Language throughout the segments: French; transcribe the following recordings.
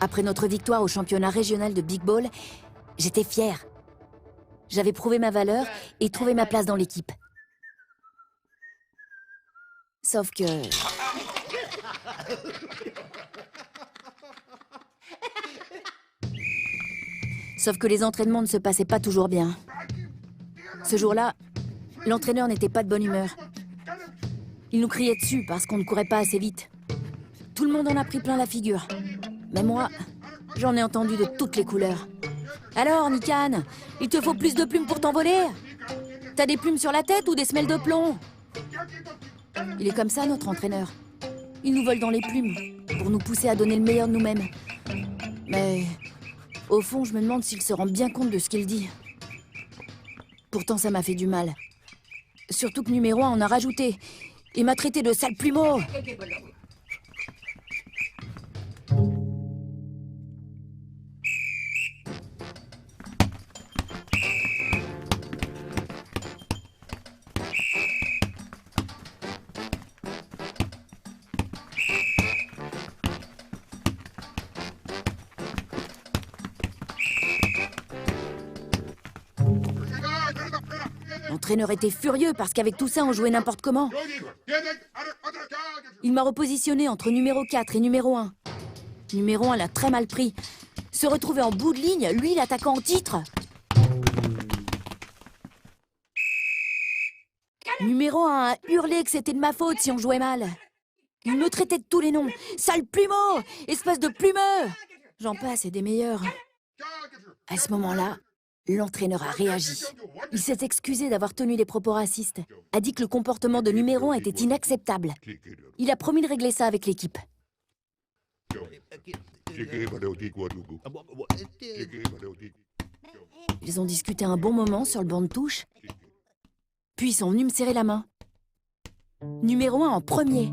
Après notre victoire au championnat régional de Big Ball, j'étais fière. J'avais prouvé ma valeur et trouvé ma place dans l'équipe. Sauf que... les entraînements ne se passaient pas toujours bien. Ce jour-là, l'entraîneur n'était pas de bonne humeur. Il nous criait dessus parce qu'on ne courait pas assez vite. Tout le monde en a pris plein la figure. Mais moi, j'en ai entendu de toutes les couleurs. Alors, Nikan, il te faut plus de plumes pour t'envoler? T'as des plumes sur la tête ou des semelles de plomb? Il est comme ça, notre entraîneur. Il nous vole dans les plumes pour nous pousser à donner le meilleur de nous-mêmes. Mais, au fond, je me demande s'il se rend bien compte de ce qu'il dit. Pourtant, ça m'a fait du mal. Surtout que numéro 1 en a rajouté. Il m'a traité de sale plumeau. L'entraîneur était furieux parce qu'avec tout ça, on jouait n'importe comment. Il m'a repositionné entre numéro 4 et numéro 1. Numéro 1 l'a très mal pris. Se retrouver en bout de ligne, lui l'attaquant en titre. Numéro 1 a hurlé que c'était de ma faute si on jouait mal. Il me traitait de tous les noms. Sale plumeau! Espèce de plumeux! J'en passe et des meilleurs. À ce moment-là, l'entraîneur a réagi. Il s'est excusé d'avoir tenu des propos racistes. A dit que le comportement de numéro 1 était inacceptable. Il a promis de régler ça avec l'équipe. Ils ont discuté un bon moment sur le banc de touche. Puis ils sont venus me serrer la main. Numéro 1 en premier.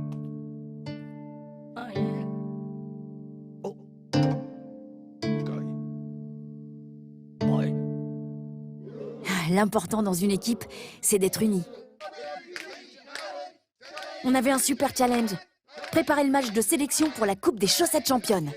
L'important dans une équipe, c'est d'être unis. On avait un super challenge. Préparer le match de sélection pour la Coupe des chaussettes championnes.